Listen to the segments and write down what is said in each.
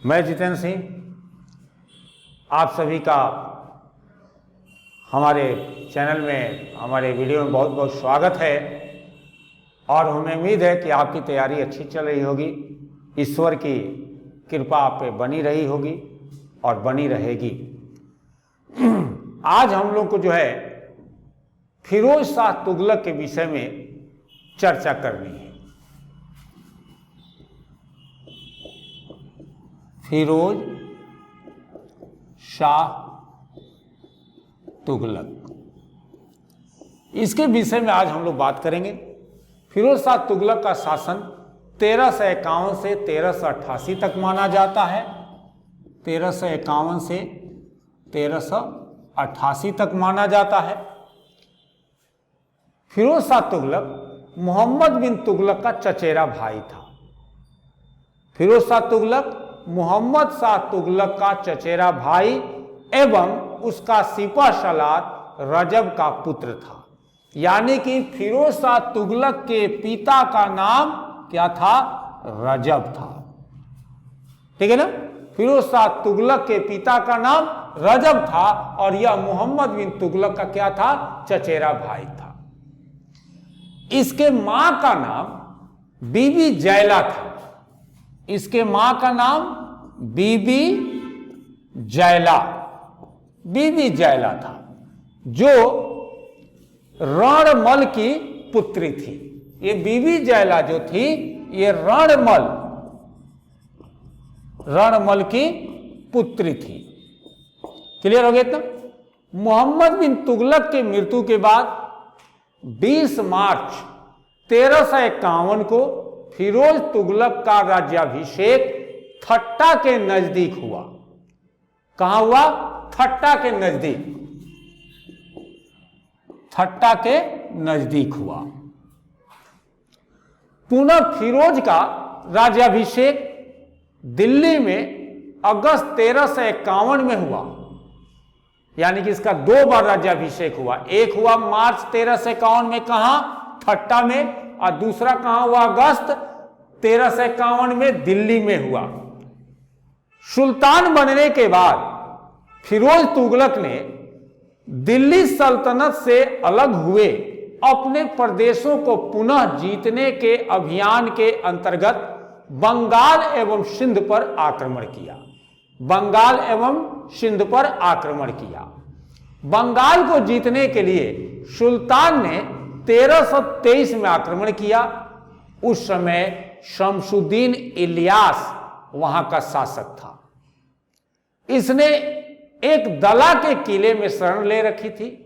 मैं जितेंद्र सिंह आप सभी का हमारे चैनल में, हमारे वीडियो में बहुत बहुत स्वागत है और हमें उम्मीद है कि आपकी तैयारी अच्छी चल रही होगी। ईश्वर की कृपा आप पे बनी रही होगी और बनी रहेगी। आज हम लोग को जो है फिरोज शाह तुगलक के विषय में चर्चा करनी है। फिरोज शाह तुगलक, इसके विषय में आज हम लोग बात करेंगे। फिरोज शाह तुगलक का शासन 1351 से 1388 तक माना जाता है। 1351 से 1388 तक माना जाता है। फिरोज शाह तुगलक मोहम्मद बिन तुगलक का चचेरा भाई था। फिरोज शाह तुगलक मोहम्मद शाह तुगलक का चचेरा भाई एवं उसका सिपह सलार रजब का पुत्र था। यानी कि फिरोज शाह तुगलक के पिता का नाम क्या था? रजब था। ठीक है ना? फिरोज शाह तुगलक के पिता का नाम रजब था और यह मोहम्मद बिन तुगलक का क्या था? चचेरा भाई था। इसके मां का नाम बीबी जैला था। इसके मां का नाम बीबी जैला था, जो रणमल की पुत्री थी। ये बीबी जैला जो थी, ये रणमल की पुत्री थी। क्लियर हो गया इतना? मोहम्मद बिन तुगलक की मृत्यु के बाद 20 मार्च 1351 को फिरोज तुगलक का राज्याभिषेक थट्टा के नजदीक हुआ। कहां हुआ? थट्टा के नजदीक। थट्टा के नजदीक हुआ। पुनः फिरोज का राज्याभिषेक दिल्ली में अगस्त 1351 में हुआ। यानी कि इसका 2 बार राज्याभिषेक हुआ। एक हुआ मार्च 1351 में, कहां? थट्टा में, और दूसरा कहां हुआ? अगस्त 1351 में दिल्ली में हुआ। सुल्तान बनने के बाद फिरोज तुगलक ने दिल्ली सल्तनत से अलग हुए अपने प्रदेशों को पुनः जीतने के अभियान के अंतर्गत बंगाल एवं सिंध पर आक्रमण किया। बंगाल एवं सिंध पर आक्रमण किया। बंगाल को जीतने के लिए सुल्तान ने 1323 में आक्रमण किया। उस समय शमसुद्दीन इलियास वहां का शासक था। इसने एक दला के किले में शरण ले रखी थी।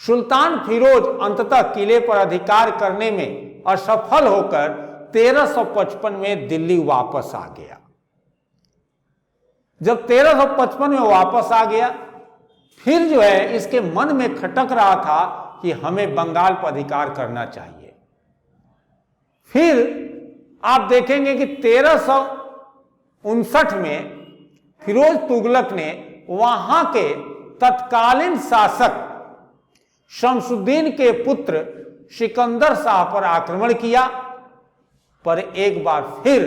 सुल्तान फिरोज अंततः किले पर अधिकार करने में असफल होकर 1355 में दिल्ली वापस आ गया। जब 1355 में वापस आ गया, फिर जो है इसके मन में खटक रहा था कि हमें बंगाल पर अधिकार करना चाहिए। फिर आप देखेंगे कि 1359 में फिरोज तुगलक ने वहां के तत्कालीन शासक शमसुद्दीन के पुत्र सिकंदर शाह पर आक्रमण किया। पर एक बार फिर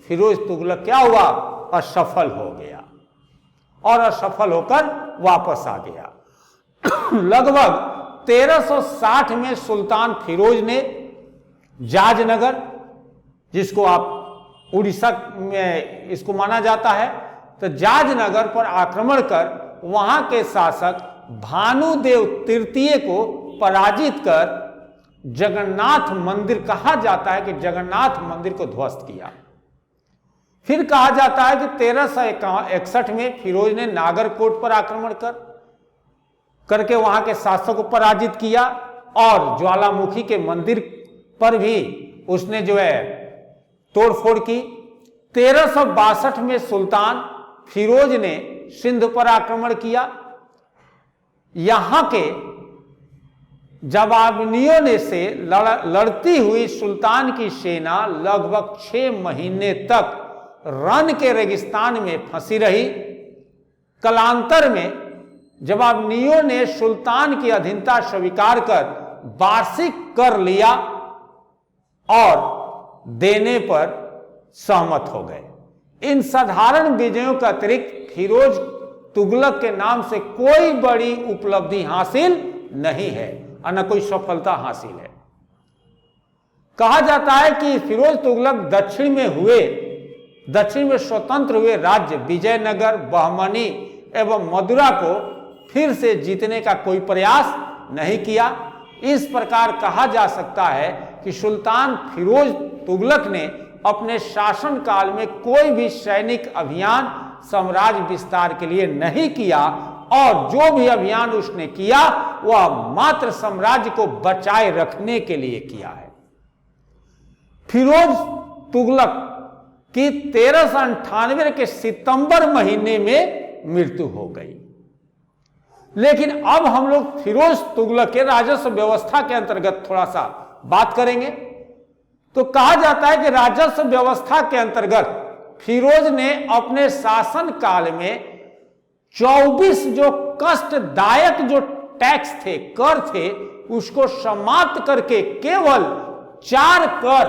फिरोज तुगलक क्या हुआ? असफल हो गया और असफल होकर वापस आ गया। लगभग 1360 में सुल्तान फिरोज ने जाजनगर, जिसको आप उड़ीसा में इसको माना जाता है, तो जाजनगर पर आक्रमण कर वहां के शासक भानुदेव तृतीय को पराजित कर जगन्नाथ मंदिर, कहा जाता है कि जगन्नाथ मंदिर को ध्वस्त किया। फिर कहा जाता है कि 1361 में फिरोज ने नागरकोट पर आक्रमण करके वहां के शासक को पराजित किया और ज्वालामुखी के मंदिर पर भी उसने जो है तोड़फोड़ की। 1362 में सुल्तान फिरोज ने सिंध पर आक्रमण किया। यहां के जवाबनियों ने से लड़ती हुई सुल्तान की सेना लगभग 6 महीने तक रन के रेगिस्तान में फंसी रही। कालांतर में जवाबनियों ने सुल्तान की अधीनता स्वीकार कर वार्षिक कर लिया और देने पर सहमत हो गए। इन साधारण विजयों के अतिरिक्त फिरोज तुगलक के नाम से कोई बड़ी उपलब्धि हासिल नहीं है और न कोई सफलता हासिल है। कहा जाता है कि फिरोज तुगलक दक्षिण में स्वतंत्र हुए राज्य विजयनगर, बहमनी एवं मदुरा को फिर से जीतने का कोई प्रयास नहीं किया। इस प्रकार कहा जा सकता है कि सुल्तान फिरोज तुगलक ने अपने शासन काल में कोई भी सैनिक अभियान साम्राज्य विस्तार के लिए नहीं किया और जो भी अभियान उसने किया वह मात्र साम्राज्य को बचाए रखने के लिए किया है। फिरोज तुगलक की 1398 के सितंबर महीने में मृत्यु हो गई। लेकिन अब हम लोग फिरोज तुगलक के राजस्व व्यवस्था के अंतर्गत थोड़ा सा बात करेंगे। तो कहा जाता है कि राजस्व व्यवस्था के अंतर्गत फिरोज ने अपने शासन काल में 24 जो कष्टदायक जो टैक्स थे, कर थे, उसको समाप्त करके केवल 4 कर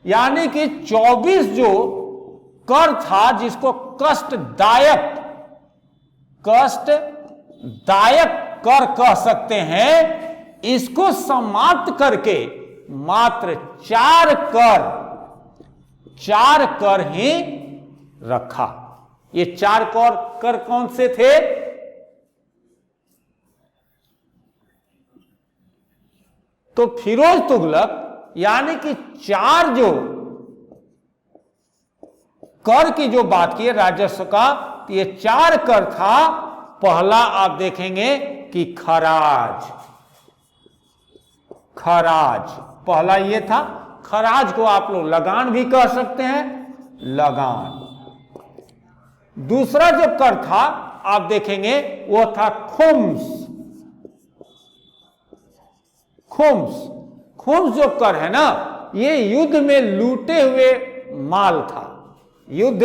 यानी कि 24 जो कर था जिसको कष्टदायक कर कह सकते हैं, इसको समाप्त करके मात्र 4 कर ही रखा। ये 4 कर कौन से थे? तो फिरोज तुगलक यानी कि 4 जो कर की जो बात की है राजस्व का, तो ये 4 कर था। पहला आप देखेंगे कि खराज पहला ये था। खराज को आप लोग लगान भी कह सकते हैं, लगान। दूसरा जो कर था आप देखेंगे वो था खुम्स जो कर है ना, ये युद्ध में लूटे हुए माल था। युद्ध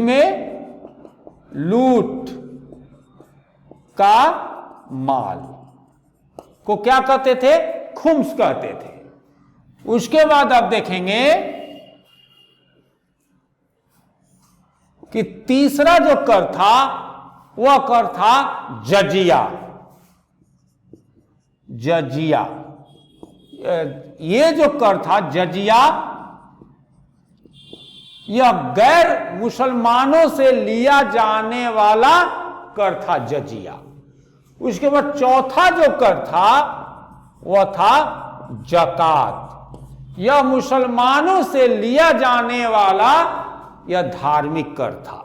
में लूट का माल को क्या कहते थे? खुम्स कहते थे। उसके बाद आप देखेंगे कि तीसरा जो कर था वह कर था जजिया। ये जो कर था जजिया, यह गैर मुसलमानों से लिया जाने वाला कर था जजिया। उसके बाद चौथा जो कर था वह था जकात। यह मुसलमानों से लिया जाने वाला यह धार्मिक कर था।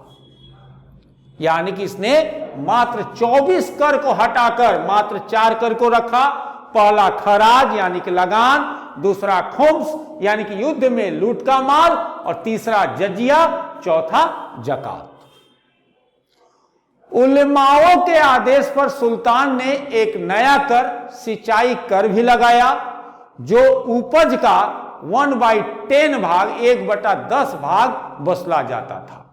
यानी कि इसने मात्र 24 कर को हटाकर मात्र 4 कर को रखा। पहला खराज यानी कि लगान, दूसरा खुम्स यानी कि युद्ध में लूट का माल, और तीसरा जजिया, चौथा जकात। उलेमाओं के आदेश पर सुल्तान ने एक नया कर, सिंचाई कर भी लगाया, जो उपज का 1/10 भाग, 1/10 भाग वसूला जाता था।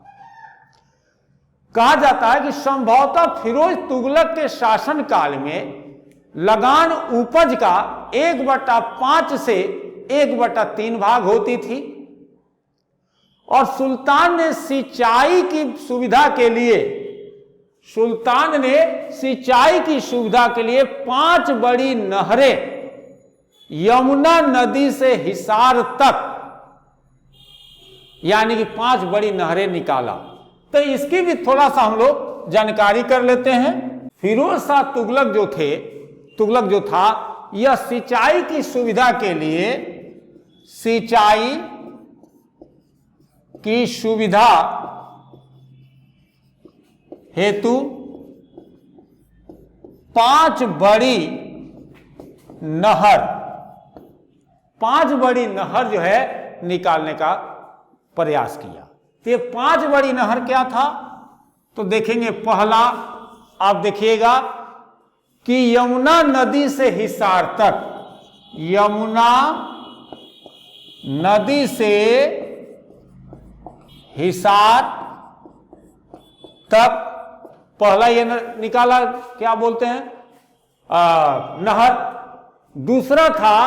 कहा जाता है कि संभवतः फिरोज तुगलक के शासन काल में लगान उपज का 1/5 से 1/3 भाग होती थी, और सुल्तान ने सिंचाई की सुविधा के लिए 5 बड़ी नहरें यमुना नदी से हिसार तक, यानी कि 5 बड़ी नहरें निकाला। तो इसकी भी थोड़ा सा हम लोग जानकारी कर लेते हैं। फिरोज शाह तुगलक जो था, यह सिंचाई की सुविधा के लिए, सिंचाई की सुविधा हेतु 5 बड़ी नहर जो है निकालने का प्रयास किया। तो ये 5 बड़ी नहर क्या था? तो देखेंगे, पहला आप देखिएगा कि यमुना नदी से हिसार तक, यमुना नदी से हिसार तक पहला ये निकाला, क्या बोलते हैं, नहर। दूसरा था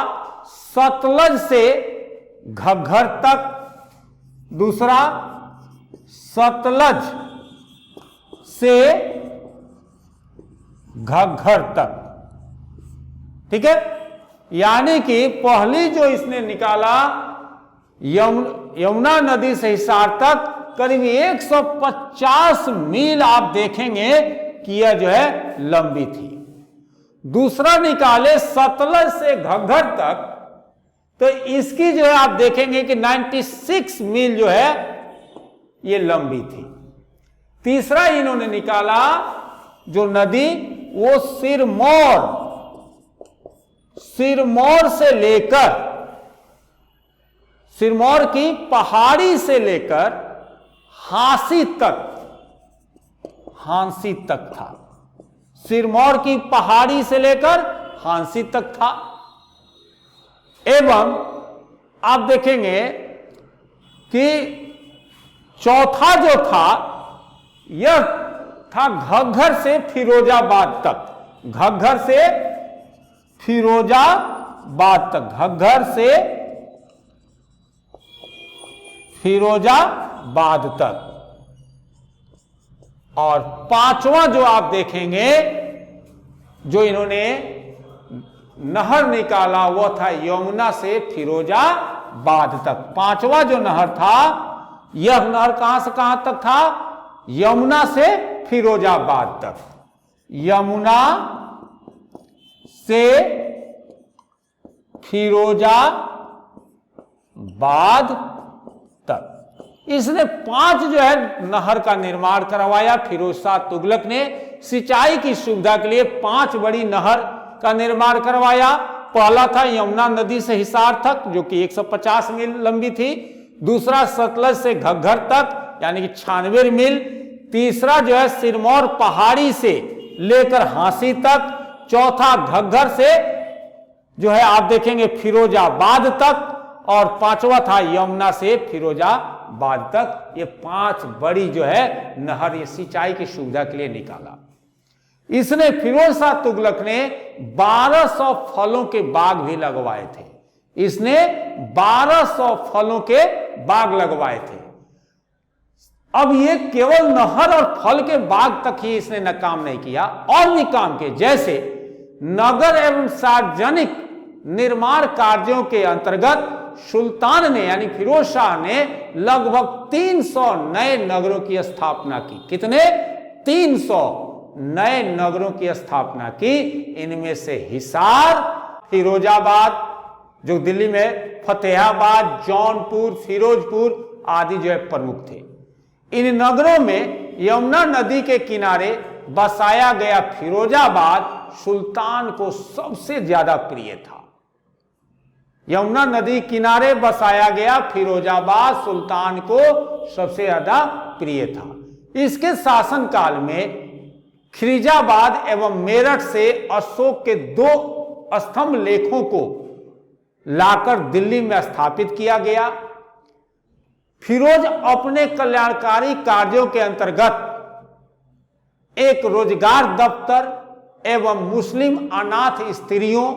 सतलज से घग्घर तक, दूसरा सतलज से घग्घर तक। ठीक है, यानी कि पहली जो इसने निकाला यमुना नदी से हिसार तक करीब 150 मील आप देखेंगे कि यह जो है लंबी थी। दूसरा निकाले सतलज से घग्घर तक, तो इसकी जो है आप देखेंगे कि 96 मील जो है ये लंबी थी। तीसरा इन्होंने निकाला जो नदी वो सिरमौर से लेकर, सिरमौर की पहाड़ी से लेकर हांसी तक था। सिरमौर की पहाड़ी से लेकर हांसी तक था। एवं आप देखेंगे कि चौथा जो था यह था घग्घर से फिरोजाबाद तक। घग्घर से फिरोजाबाद तक, घग्घर से फिरोजाबाद तक। और पांचवा जो आप देखेंगे जो इन्होंने नहर निकाला वह था यमुना से फिरोजाबाद तक। पांचवा जो नहर था, यह नहर कहां से कहां तक था? यमुना से फिरोजाबाद तक। यमुना से फिरोजाबाद तक इसने 5 जो है नहर का निर्माण करवाया। फिरोज शाह तुगलक ने सिंचाई की सुविधा के लिए 5 बड़ी नहर का निर्माण करवाया। पहला था यमुना नदी से हिसार तक जो कि 150 मील लंबी थी। दूसरा सतलज से घग्घर तक यानी कि 96 मील। तीसरा जो है सिरमौर पहाड़ी से लेकर हांसी तक। चौथा घग्घर से जो है आप देखेंगे फिरोजाबाद तक। और पांचवा था यमुना से फिरोजाबाद तक। ये 5 बड़ी जो है नहर ये सिंचाई की सुविधा के लिए निकाला। इसने फिरोज शाह तुगलक ने 1200 फलों के बाग भी लगवाए थे। इसने 1200 फलों के बाग लगवाए थे। अब ये केवल नहर और फल के बाग तक ही इसने न काम नहीं किया, और भी काम किए। जैसे नगर एवं सार्वजनिक निर्माण कार्यों के अंतर्गत सुल्तान ने यानी फिरोज शाह ने लगभग 300 नए नगरों की स्थापना की। कितने? 300 नए नगरों की स्थापना की। इनमें से हिसार, फिरोजाबाद जो दिल्ली में, फतेहाबाद, जौनपुर, फिरोजपुर आदि जो है प्रमुख थे। इन नगरों में यमुना नदी के किनारे बसाया गया फिरोजाबाद सुल्तान को सबसे ज्यादा प्रिय था। यमुना नदी किनारे बसाया गया फिरोजाबाद सुल्तान को सबसे ज्यादा प्रिय था। इसके शासनकाल में खिरीजाबाद एवं मेरठ से अशोक के 2 स्तंभ लेखों को लाकर दिल्ली में स्थापित किया गया। फिरोज अपने कल्याणकारी कार्यों के अंतर्गत एक रोजगार दफ्तर एवं मुस्लिम अनाथ स्त्रियों,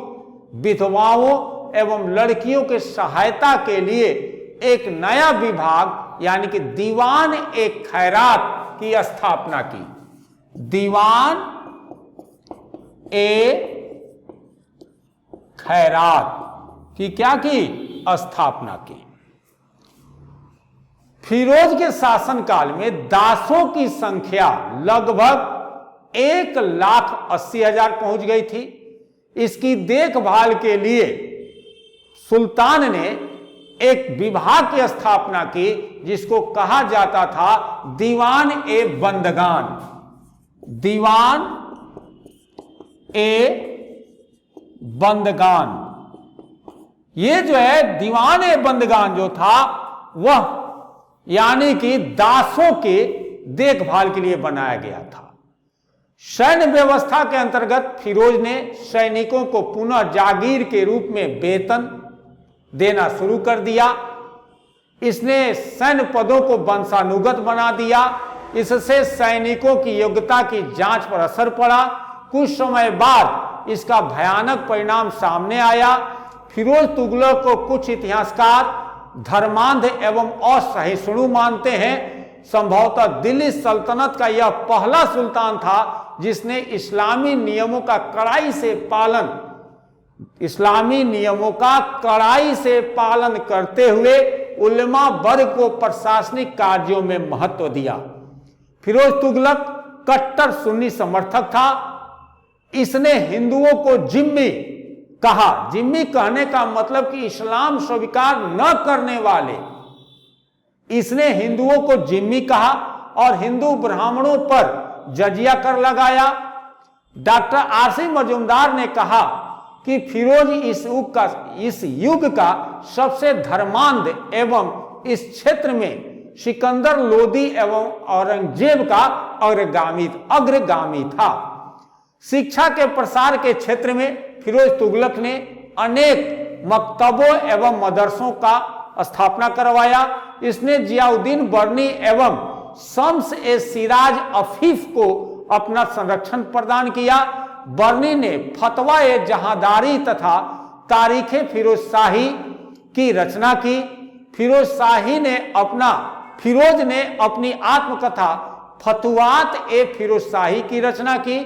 विधवाओं एवं लड़कियों के सहायता के लिए एक नया विभाग यानी कि दीवान ए खैरात की स्थापना की। दीवान ए खैरात की क्या की? स्थापना की। फिरोज के शासनकाल में दासों की संख्या लगभग 1,80,000 पहुंच गई थी। इसकी देखभाल के लिए सुल्तान ने एक विभाग की स्थापना की जिसको कहा जाता था दीवान ए बंदगान। दीवान ए बंदगान। ये जो है दीवान ए बंदगान जो था वह यानी कि दासों के देखभाल के लिए बनाया गया था। सैन्य व्यवस्था के अंतर्गत फिरोज ने सैनिकों को पुनः जागीर के रूप में वेतन देना शुरू कर दिया। इसने सैन्य पदों को वंशानुगत बना दिया। इससे सैनिकों की योग्यता की जांच पर असर पड़ा। कुछ समय बाद इसका भयानक परिणाम सामने आया। फिरोज तुगलक को कुछ इतिहासकार धर्मांध एवं असहिष्णु मानते हैं। संभवतः दिल्ली सल्तनत का यह पहला सुल्तान था जिसने इस्लामी नियमों का कड़ाई से पालन करते हुए उलमा वर्ग को प्रशासनिक कार्यों में महत्व दिया। फिरोज तुगलक कट्टर सुन्नी समर्थक था। इसने हिंदुओं को जिम्मी कहा। जिम्मी कहने का मतलब कि इस्लाम स्वीकार न करने वाले। इसने हिंदुओं को जिम्मी कहा और हिंदू ब्राह्मणों पर जजिया कर लगाया। डॉक्टर आरसी मजूमदार ने कहा कि फिरोज इस युग का सबसे धर्मांध एवं इस क्षेत्र में सिकंदर लोदी एवं औरंगजेब का अग्रगामी था। शिक्षा के प्रसार के क्षेत्र में फिरोज तुगलक ने अनेक मकतबों एवं मदरसों का स्थापना करवाया। इसने जियाउद्दीन बर्नी एवं शम्स ए सिराज अफीफ को अपना संरक्षण प्रदान किया। बर्नी ने फतवा ए जहादारी तथा तारीखे फिरोज शाही की रचना की। फिरोज ने अपनी आत्मकथा फतुआत ए फिरोज शाही की रचना की।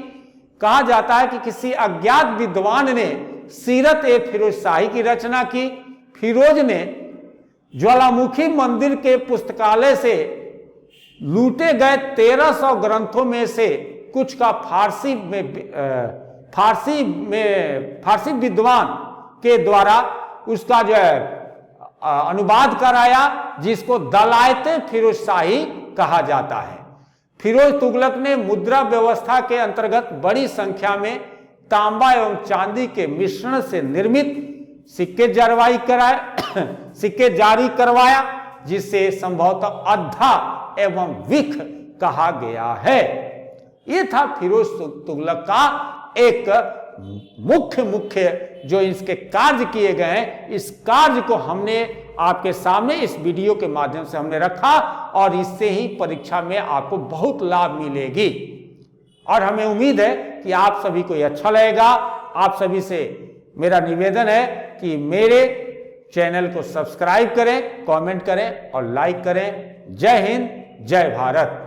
कहा जाता है कि किसी अज्ञात विद्वान ने सीरत ए फिरोज शाही की रचना की। फिरोज ने ज्वालामुखी मंदिर के पुस्तकालय से लूटे गए 1300 ग्रंथों में से कुछ का फारसी विद्वान के द्वारा उसका जो है अनुवाद कराया, जिसको दलायते फिरोज शाही कहा जाता है। फिरोज तुगलक ने मुद्रा व्यवस्था के अंतर्गत बड़ी संख्या में तांबा एवं चांदी के मिश्रण से निर्मित सिक्के जारी करवाया, जिसे संभवतः अद्धा एवं विख कहा गया है। यह था फिरोज तुगलक का एक मुख्य जो इसके कार्य किए गए हैं। इस कार्य को हमने आपके सामने इस वीडियो के माध्यम से हमने रखा और इससे ही परीक्षा में आपको बहुत लाभ मिलेगी और हमें उम्मीद है कि आप सभी को यह अच्छा लगेगा। आप सभी से मेरा निवेदन है कि मेरे चैनल को सब्सक्राइब करें, कमेंट करें और लाइक करें। जय हिंद, जय भारत।